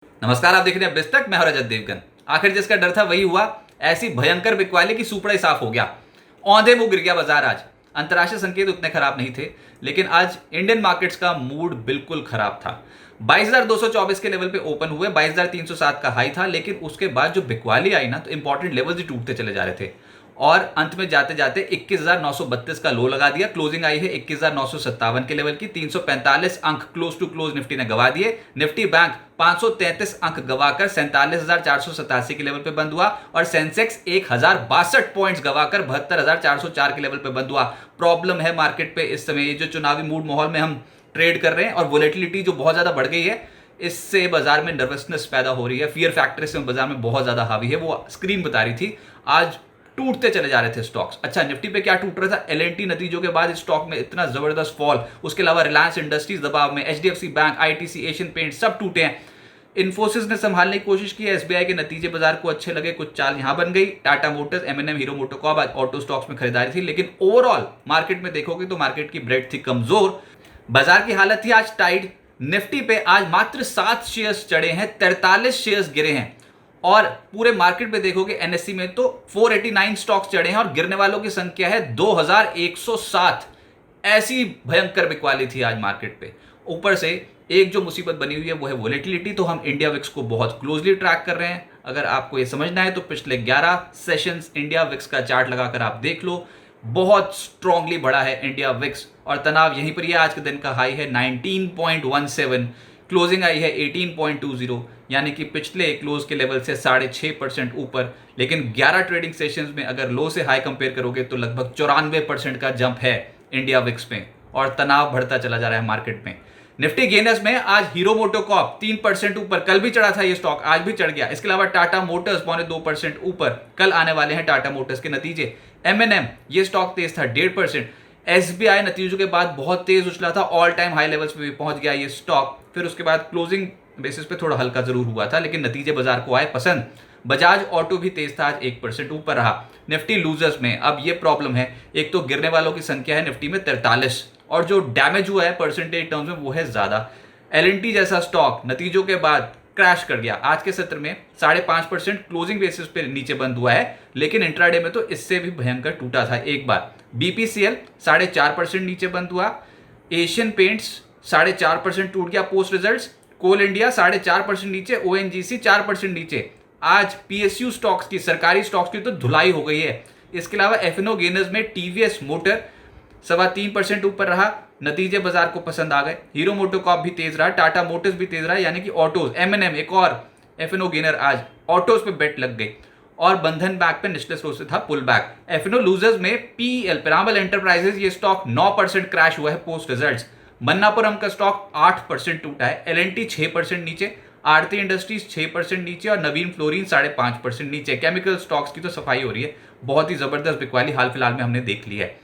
नमस्कार, आप देख रहे हैं बिस्तक। मैं हूं रजत देवगन। आखिर जिसका डर था वही हुआ। ऐसी भयंकर बिकवाली की सुपड़ा ही साफ हो गया। औंधे मुंह गिर गया बाजार आज। अंतर्राष्ट्रीय संकेत उतने खराब नहीं थे, लेकिन आज इंडियन मार्केट्स का मूड बिल्कुल खराब था। 22,224 के लेवल पे ओपन हुए। 22,307 का हाई था, लेकिन उसके बाद जो बिकवाली आई ना, तो इंपॉर्टेंट लेवल्स ही टूटते चले जा रहे थे और अंत में जाते जाते 21,932 का लो लगा दिया। क्लोजिंग आई है 21,957 के लेवल की। 345 अंक क्लोज टू क्लोज निफ्टी ने गवा दिए। निफ्टी बैंक 533 अंक गवाकर 47,487 के लेवल पे बंद हुआ और सेंसेक्स 1,062 पॉइंट्स गवाकर 72,404 के लेवल पे बंद हुआ। प्रॉब्लम है मार्केट पे इस समय, ये जो चुनावी मूड माहौल में हम ट्रेड कर रहे हैं और वोलेटिलिटी जो बहुत ज्यादा बढ़ गई है, इससे बाजार में नर्वसनेस पैदा हो रही है। फियर फैक्टर इसमें बाजार में बहुत ज्यादा हावी है। वो स्क्रीन बता रही थी। आज टूटते चले जा रहे थे स्टॉक्स। अच्छा, निफ्टी पे क्या टूट रहा था? एलएनटी नतीजों के बाद स्टॉक में इतना जबरदस्त फॉल। उसके अलावा रिलायंस इंडस्ट्रीज दबाव में, एचडीएफसी बैंक, आईटीसी, एशियन पेंट सब टूटे हैं। इन्फोसिस ने संभालने की कोशिश की है। एसबीआई के नतीजे बाजार को अच्छे लगे, कुछ चाल यहां बन गई। टाटा मोटर्स, एमएनएम, हीरो मोटोकॉर्प आज ऑटो स्टॉक्स में खरीदारी थी, लेकिन ओवरऑल मार्केट में देखोगे तो मार्केट की ब्रेड थी कमजोर। बाजार की हालत थी आज टाइट। निफ्टी पे आज मात्र 7 शेयर्स चढ़े हैं, 43 शेयर्स गिरे हैं और पूरे मार्केट में देखोगे एनएससी में तो 489 स्टॉक्स चढ़े हैं और गिरने वालों की संख्या है 2107। ऐसी भयंकर बिकवाली थी आज मार्केट पे। ऊपर से एक जो मुसीबत बनी हुई है वो है वोलेटिलिटी। तो हम इंडिया विक्स को बहुत क्लोजली ट्रैक कर रहे हैं। अगर आपको ये समझना है तो पिछले 11 सेशंस इंडिया विक्स का चार्ट लगाकर आप देख लो। बहुत स्ट्रांगली बढ़ा है इंडिया विक्स और तनाव यहीं पर ही है। आज के दिन का हाई है 19.17, क्लोजिंग आई है 18.20, यानी कि पिछले क्लोज के लेवल से 6.5% ऊपर। लेकिन 11 ट्रेडिंग सेशंस में अगर लो से हाई कंपेयर करोगे तो लगभग 94% का जंप है इंडिया विक्स में और तनाव बढ़ता चला जा रहा है मार्केट में। निफ्टी गेनर्स में आज हीरो मोटोकॉर्प 3% ऊपर। कल भी चढ़ा था ये स्टॉक, आज भी चढ़ गया। इसके अलावा टाटा मोटर्स 2% ऊपर। कल आने वाले हैं टाटा मोटर्स के नतीजे। एमएनएम ये स्टॉक तेज था 1.5%। एसबीआई नतीजों के बाद बहुत तेज उछला था, ऑल टाइम हाई लेवल्स पे भी पहुंच गया ये स्टॉक। फिर उसके बाद क्लोजिंग बेसिस पे थोड़ा हल्का जरूर हुआ था, लेकिन नतीजे बाजार को आए पसंद। बजाज ऑटो भी तेज था, आज 1% ऊपर रहा। निफ्टी लूजर्स में अब ये प्रॉब्लम है, एक तो गिरने वालों की संख्या है निफ्टी में 43 और जो डैमेज हुआ है परसेंटेज टर्म्स में वो है ज्यादा। एलएनटी जैसा स्टॉक नतीजों के बाद क्रैश कर गया। आज के सत्र में 5.5% क्लोजिंग बेसिस पे नीचे बंद हुआ है, लेकिन इंट्राडे में तो इससे भी भयंकर टूटा था एक बार। बीपीसीएल 4.5% नीचे बंद हुआ। एशियन पेंट्स 4.5% टूट गया पोस्ट रिजल्ट्स। कोल इंडिया 4.5% नीचे। ओएनजीसी 4% नीचे। आज पीएसयू स्टॉक्स की, सरकारी स्टॉक्स की तो धुलाई हो गई है। इसके अलावा एफएनओ गेनर्स में टीवीएस मोटर 3.25% ऊपर रहा। नतीजे बाजार को पसंद आ गए। हीरो मोटोकॉर्प भी तेज रहा, टाटा मोटर्स भी तेज रहा, यानी कि ऑटोज। एमएनएम एक और एफएनओ गेनर, आज ऑटोज पे बेट लग गई और बंधन बैंक पे निचले स्लोर से था पुल बैक। एफएनओ लूजर्स में पीएल, पिरामल एंटरप्राइजेस, ये स्टॉक 9% क्रैश हुआ है पोस्ट रिजल्ट्स। मन्नापुरम का स्टॉक 8% टूटा है। एलएनटी 6% नीचे। आरती इंडस्ट्रीज 6% नीचे और नवीन फ्लोरिन 5.5% नीचे। केमिकल स्टॉक्स की तो सफाई हो रही है। बहुत ही जबरदस्त बिकवाली हाल फिलहाल में हमने देख ली है।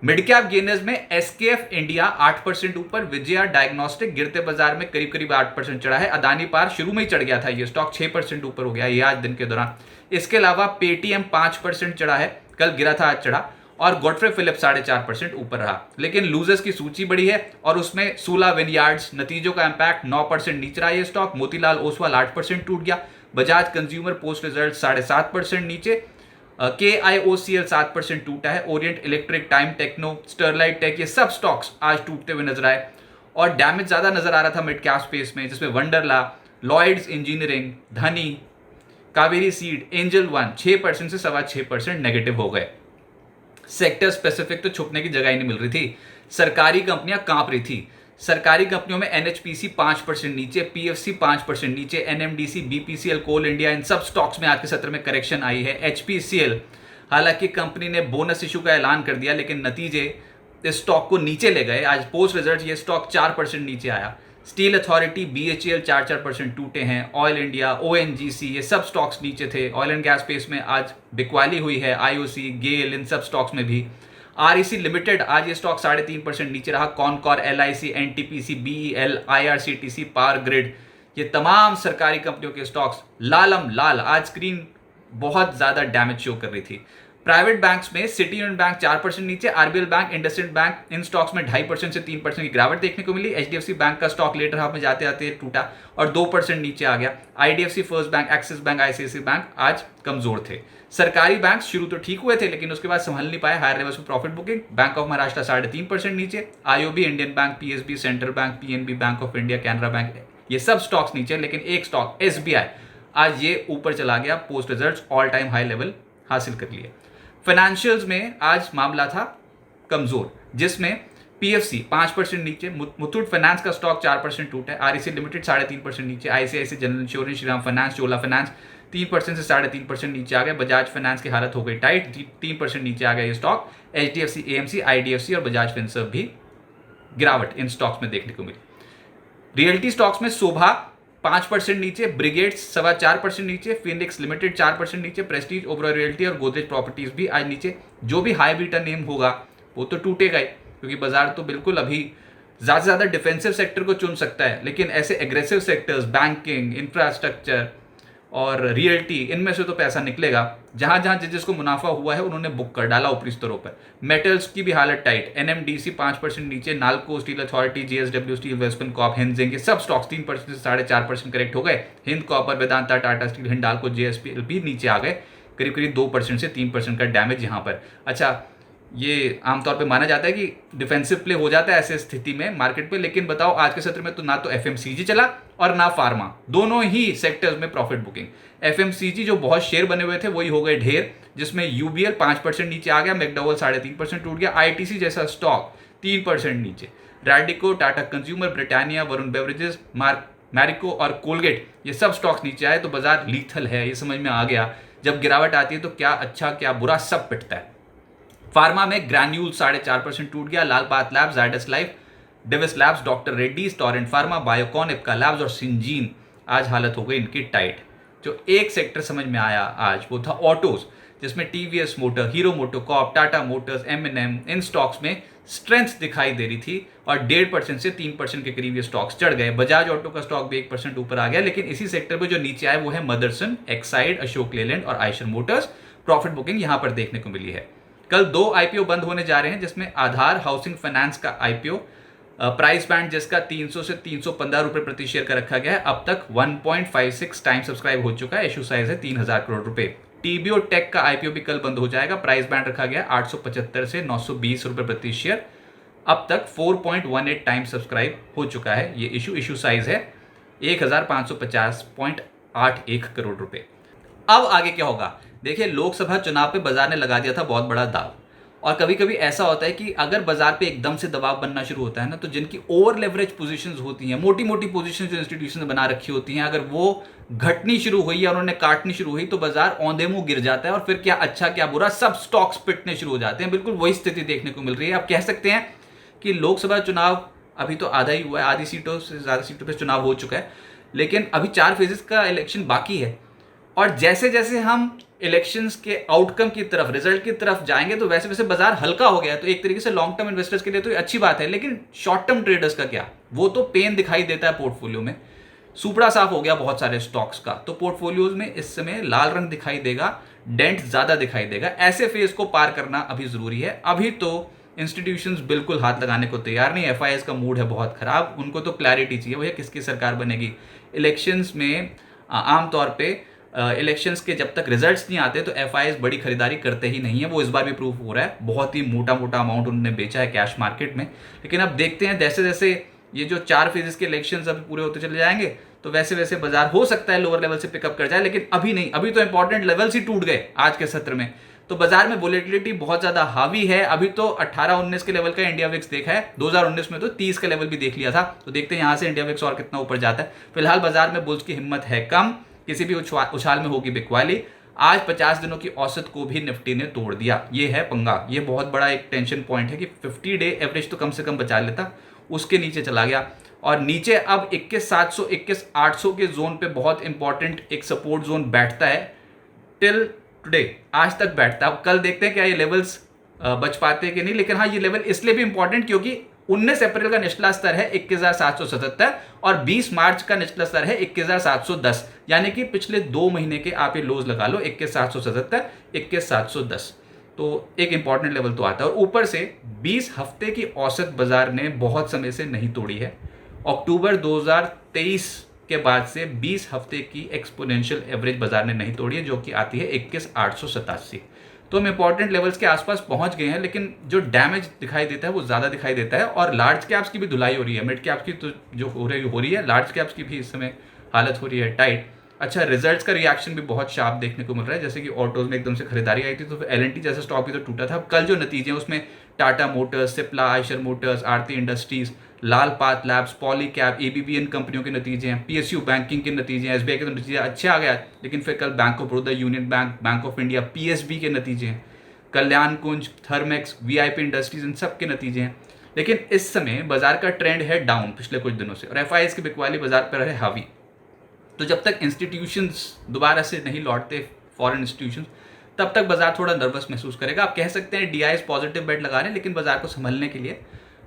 मिड कैप गेनर्स में एसकेएफ इंडिया 8% ऊपर। विजया डायग्नोस्टिक गिरते बाजार में करीब करीब 8% चढ़ा है। अदानी पार शुरू में ही चढ़ गया था, ये स्टॉक 6% ऊपर हो गया ये आज दिन के दौरान। इसके अलावा पेटीएम 5% चढ़ा है, कल गिरा था आज चढ़ा। और गॉडफ्रे फिलिप्स 4.5% ऊपर रहा। लेकिन लूजर्स की सूची बड़ी है और उसमें सूला विनयार्ड्स, नतीजों का इंपैक्ट 9% नीचे रहा ये स्टॉक। मोतीलाल ओसवाल 8% टूट गया। बजाज कंज्यूमर पोस्ट रिजल्ट 7.5% नीचे। KIOCL 7% टूटा है। ओरिएंट इलेक्ट्रिक, टाइम टेक्नो, स्टरलाइट टेक, ये सब स्टॉक्स आज टूटते हुए नजर आए और डैमेज ज्यादा नजर आ रहा था मिड कैप स्पेस में, जिसमें वंडरला, लॉयड्स इंजीनियरिंग, धनी, कावेरी सीड, एंजल वन 6% से 6.25% नेगेटिव हो गए। सेक्टर स्पेसिफिक तो छुपने की जगह ही नहीं मिल रही थी। सरकारी कंपनियां कांप रही थी। सरकारी कंपनियों में एनएचपीसी 5% नीचे, पीएफसी 5% नीचे, एनएमडीसी, बीपीसीएल, कोल इंडिया, इन सब स्टॉक्स में आज के सत्र में करेक्शन आई है। एचपीसीएल, हालांकि कंपनी ने बोनस इशू का ऐलान कर दिया, लेकिन नतीजे इस स्टॉक को नीचे ले गए। आज पोस्ट रिजल्ट ये स्टॉक 4% नीचे आया। स्टील अथॉरिटी, बीएचईएल 4% टूटे हैं। ऑयल इंडिया, ओएनजीसी, ये सब स्टॉक्स नीचे थे। ऑयल एंड गैस स्पेस में आज बिकवाली हुई है। आईओसी, गेल, इन सब स्टॉक्स में भी। आरईसी लिमिटेड, आज ये स्टॉक 3.5% नीचे रहा। Concor, LIC, NTPC, BEL, IRCTC, power grid, ये तमाम सरकारी कंपनियों के स्टॉक्स लालम लाल। आज स्क्रीन बहुत ज्यादा डैमेज शो कर रही थी। प्राइवेट बैंक्स में सिटी यूनियन बैंक 4% नीचे, आरबीएल बैंक, इंडसइंड बैंक इन स्टॉक्स में 2.5% से 3% की गिरावट देखने को मिली। एचडीएफसी बैंक का स्टॉक लेटर हाफ में जाते आते टूटा और 2% नीचे आ गया। IDFC, first bank, axis bank, ICICI bank आज कमजोर थे। सरकारी बैंक शुरू तो ठीक हुए थे लेकिन उसके बाद संभल नहीं पाए, हायर लेवल्स पे profit booking. Bank of Maharashtra 3.5% नीचे, IOB, Indian bank, PSB, central bank, PNB, bank of India, Canara bank, ये सब स्टॉक्स नीचे, लेकिन एक स्टॉक एसबीआई आज ये ऊपर चला गया, post results all time high level हासिल कर लिए। फाइनेंशियल्स में आज मामला था कमजोर, जिसमें पीएफसी 5% नीचे, मुथूट फाइनेंस का स्टॉक 4% टूटा है, आरईसी लिमिटेड 3.5% नीचे, ICICI general insurance, Shriram finance, Chola finance 3% से 3.5% नीचे आ गए। बजाज फाइनेंस की हालत हो गई टाइट, 3% नीचे आ गया ये स्टॉक। एचडीएफसी, एएमसी, आईडीएफसी और बजाज फिनसर्व भी गिरावट इन स्टॉक्स में देखने को मिली। रियल्टी स्टॉक्स में शोभा 5% नीचे, ब्रिगेड 4.25% नीचे, फिनिक्स लिमिटेड 4% नीचे, प्रेस्टीज, ओबरॉय रियल्टी और गोदरेज प्रॉपर्टीज भी आज नीचे। जो भी हाई बीटा नेम होगा वो तो टूटेगा ही, क्योंकि बाजार तो बिल्कुल अभी ज़्यादा से ज़्यादा डिफेंसिव सेक्टर को चुन सकता है, लेकिन ऐसे एग्रेसिव सेक्टर्स, बैंकिंग, इंफ्रास्ट्रक्चर और रियल्टी, इनमें से तो पैसा निकलेगा। जहां जहां जिसको मुनाफा हुआ है उन्होंने बुक कर डाला ऊपरी स्तरों पर। मेटल्स की भी हालत टाइट, एनएमडीसी 5% नीचे, Nalco, steel authority, JSW steel, western corp, हिंजिंग, ये सब स्टॉक्स 3% से 4.5% करेक्ट हो गए। Hind copper, Vedanta, Tata steel, Hindalco, JSPL भी नीचे आ गए, करीब करीब 2% से 3% का डैमेज यहाँ पर। अच्छा, ये आमतौर पे माना जाता है कि डिफेंसिव प्ले हो जाता है ऐसे स्थिति में मार्केट पे, लेकिन बताओ आज के सत्र में तो ना तो एफएमसीजी चला और ना फार्मा, दोनों ही सेक्टर्स में प्रॉफिट बुकिंग। एफएमसीजी जो बहुत शेयर बने हुए थे वही हो गए ढेर, जिसमें यूबीएल 5% नीचे आ गया, मैकडॉवेल 3.5% टूट गया, आईटीसी जैसा स्टॉक 3% नीचे, Radico, Tata consumer, Britannia, Varun beverages, Marico और कोलगेट, ये सब स्टॉक्स नीचे आए। तो बाजार लीथल है, ये समझ में आ गया। जब गिरावट आती है तो क्या अच्छा क्या बुरा सब पिटता है। फार्मा में ग्रैन्यूल 4.5% टूट गया, Lal path labs, Zydus life, Divi's labs, doctor Reddy's, Torrent pharma, Biocon, Ipca labs और सिंजीन, आज हालत हो गई इनकी टाइट। जो एक सेक्टर समझ में आया आज वो था ऑटोज, जिसमें TVS motor, Hero MotoCorp, Tata Motors, MNM, इन स्टॉक्स में स्ट्रेंथ दिखाई दे रही थी और 1.5% से 3% के करीब ये स्टॉक्स चढ़ गए। बजाज ऑटो का स्टॉक भी 1% ऊपर आ गया, लेकिन इसी सेक्टर में जो नीचे आए वो है मदरसन, एक्साइड, अशोक लेलैंड और आयशर मोटर्स। प्रॉफिट बुकिंग यहां पर देखने को मिली है। कल 2 आईपीओ बंद होने जा रहे हैं, जिसमें आधार हाउसिंग फाइनेंस का आईपीओ, प्राइस बैंड जिसका 300 से 315 रुपए प्रति शेयर का रखा गया है, अब तक 1.56 टाइम सब्सक्राइब हो चुका है, इशू साइज है 3000 करोड़ रुपए। टीबीओ टेक का आईपीओ भी कल बंद हो जाएगा, प्राइस बैंड रखा गया 875 से 920 रुपए प्रति शेयर, अब तक 4.18 टाइम सब्सक्राइब हो चुका है। ये इशू साइज है 1550.81 करोड़ रुपए। अब आगे क्या होगा, देखिए लोकसभा चुनाव पे बाजार ने लगा दिया था बहुत बड़ा दाव, और कभी कभी ऐसा होता है कि अगर बाजार पे एकदम से दबाव बनना शुरू होता है ना, तो जिनकी ओवर लेवरेज पोजीशंस होती हैं, मोटी मोटी पोजीशंस जो इंस्टीट्यूशन ने बना रखी होती हैं, अगर वो घटनी शुरू हुई या उन्होंने काटनी शुरू हुई तो बाजार औंधे मुंह गिर जाता है और फिर क्या अच्छा क्या बुरा सब स्टॉक्स पिटने शुरू हो जाते हैं। बिल्कुल वही स्थिति देखने को मिल रही है। आप कह सकते हैं कि लोकसभा चुनाव अभी तो आधा ही हुआ है, आधी सीटों से ज्यादा सीटों पर चुनाव हो चुका है, लेकिन अभी 4 फेजेस का इलेक्शन बाकी है, और जैसे जैसे हम इलेक्शंस के आउटकम की तरफ, रिजल्ट की तरफ जाएंगे तो वैसे वैसे बाजार हल्का हो गया है। तो एक तरीके से लॉन्ग टर्म इन्वेस्टर्स के लिए तो ये अच्छी बात है, लेकिन शॉर्ट टर्म ट्रेडर्स का क्या, वो तो पेन दिखाई देता है पोर्टफोलियो में। सुपड़ा साफ हो गया बहुत सारे स्टॉक्स का, तो पोर्टफोलियोज में इस समय लाल रंग दिखाई देगा, डेंट ज्यादा दिखाई देगा। ऐसे फेज को पार करना अभी जरूरी है। अभी तो इंस्टीट्यूशंस बिल्कुल हाथ लगाने को तैयार नहीं, एफआईआईस का मूड है बहुत खराब, उनको तो क्लैरिटी चाहिए, भैया किसकी सरकार बनेगी। इलेक्शंस में आमतौर पे इलेक्शंस के जब तक रिजल्ट्स नहीं आते तो एफआईआईस बड़ी खरीदारी करते ही नहीं है। वो इस बार भी प्रूफ हो रहा है, बहुत ही मोटा मोटा अमाउंट उन्होंने बेचा है कैश मार्केट में। लेकिन अब देखते हैं जैसे जैसे ये जो 4 फेजेस के इलेक्शंस अब पूरे होते चले जाएंगे तो वैसे वैसे बाजार हो सकता है लोअर लेवल से पिकअप कर जाए, लेकिन अभी नहीं। अभी तो इंपॉर्टेंट लेवल्स ही टूट गए आज के सत्र में, तो बाजार में वोलेटिलिटी बहुत ज्यादा हावी है। अभी तो 18-19 के लेवल का इंडिया विक्स देखा है, 2019 में तो 30 का लेवल भी देख लिया था। तो देखते हैं यहां से इंडिया विक्स और कितना ऊपर जाता है। फिलहाल बाजार में बुल्स की हिम्मत है कम, किसी भी उछाल में होगी बिकवाली। आज 50 दिनों की औसत को भी निफ्टी ने तोड़ दिया, ये है पंगा। ये बहुत बड़ा एक टेंशन पॉइंट है कि 50 डे एवरेज तो कम से कम बचा लेता, उसके नीचे चला गया और नीचे अब 21,700 21,800 के जोन पे बहुत इंपॉर्टेंट एक सपोर्ट जोन बैठता है। टिल टुडे आज तक बैठता है। कल देखते हैं क्या ये लेवल्स बच पाते हैं कि नहीं, लेकिन हाँ ये लेवल इसलिए भी इंपॉर्टेंट क्योंकि 19 अप्रैल का निचला स्तर है 21,777 और 20 मार्च का निचला स्तर है 21,710, यानी कि पिछले 2 महीने के आप ये लोज लगा लो 21,777 21,710। तो एक इंपॉर्टेंट लेवल तो आता है। और ऊपर से 20 हफ्ते की औसत बाजार ने बहुत समय से नहीं तोड़ी है। अक्टूबर 2023 के बाद से 20 हफ्ते की एक्सपोनेंशियल एवरेज बाजार ने नहीं तोड़ी है, जो कि आती है 21,887। तो हम इंपॉर्टेंट लेवल्स के आसपास पहुंच गए हैं, लेकिन जो डैमेज दिखाई देता है वो ज़्यादा दिखाई देता है। और लार्ज कैप्स की भी धुलाई हो रही है, मिड कैप्स की तो जो हो रही है, लार्ज कैप्स की भी इस समय हालत हो रही है टाइट। अच्छा, रिजल्ट्स का रिएक्शन भी बहुत शार्प देखने को मिल रहा है, जैसे कि ऑटोज में एकदम से खरीदारी आई थी तो एल&टी जैसा स्टॉक भी तो टूटा था। कल जो नतीजे हैं उसमें टाटा मोटर्स, सिप्ला, आयशर मोटर्स, आरती इंडस्ट्रीज, लाल पाथ लैब्स, पॉलीकैब, एबीबीएन कंपनियों के नतीजे हैं, पीएसयू बैंकिंग के नतीजे हैं, एसबीआई के तो नतीजे अच्छे आ गया। लेकिन फिर कल bank of Baroda, union bank, bank of India, PSB के नतीजे हैं, कल्याण कुंज, थर्मेक्स, वीआईपी इंडस्ट्रीज, इन सब के नतीजे हैं। लेकिन इस समय बाजार का ट्रेंड है डाउन पिछले कुछ दिनों से, और एफआईएस की बिकवाली बाजार पर है हावी। तो जब तक इंस्टीट्यूशंस दोबारा से नहीं लौटते, फॉरेन इंस्टीट्यूशंस, तब तक बाजार थोड़ा नर्वस महसूस करेगा। आप कह सकते हैं डीआईएस पॉजिटिव बेट लगा रहे हैं, लेकिन बाजार को संभलने के लिए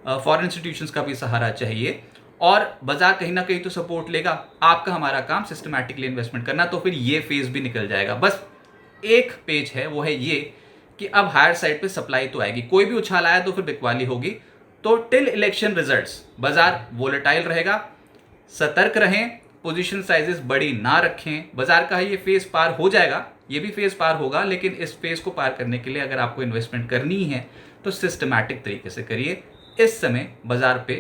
फॉरेन इंस्टीट्यूशंस का भी सहारा चाहिए, और बाजार कहीं ना कहीं तो सपोर्ट लेगा। आपका हमारा काम सिस्टमैटिकली इन्वेस्टमेंट करना, तो फिर ये फेज भी निकल जाएगा। बस एक पेज है, वो है ये कि अब हायर साइड पे सप्लाई तो आएगी। कोई भी उछाल आया तो फिर बिकवाली होगी। तो टिल इलेक्शन रिजल्ट्स बाजार वोलेटाइल रहेगा। सतर्क रहें, पोजीशन साइजेस बड़ी ना रखें। बाजार का ये फेज पार हो जाएगा, ये भी फेज पार होगा, लेकिन इस फेज को पार करने के लिए अगर आपको इन्वेस्टमेंट करनी है तो सिस्टमैटिक तरीके से करिए। इस समय बाजार पे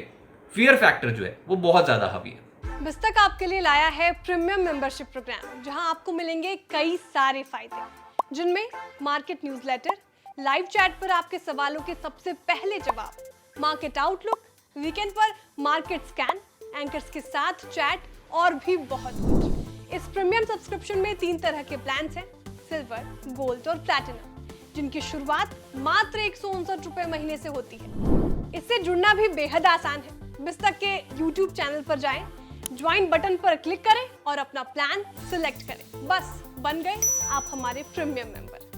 फियर फैक्टर जो है वो बहुत ज्यादा हावी है। बिस्तक आपके लिए लाया है प्रीमियम मेंबरशिप प्रोग्राम, जहां आपको मिलेंगे कई सारे फायदे, जिनमें मार्केट न्यूज़लेटर, लाइव चैट पर आपके सवालों के सबसे पहले जवाब, मार्केट आउटलुक, वीकेंड पर मार्केट स्कैन, एंकर्स के साथ चैट और भी बहुत कुछ। इस प्रीमियम सब्सक्रिप्शन में 3 तरह के प्लान्स हैं, सिल्वर, गोल्ड और प्लैटिनम, जिनकी शुरुआत मात्र 159 रुपए महीने से होती है। इससे जुड़ना भी बेहद आसान है। बिस्तक के YouTube चैनल पर जाएं, ज्वाइन बटन पर क्लिक करें और अपना प्लान सिलेक्ट करें। बस बन गए आप हमारे प्रीमियम मेंबर।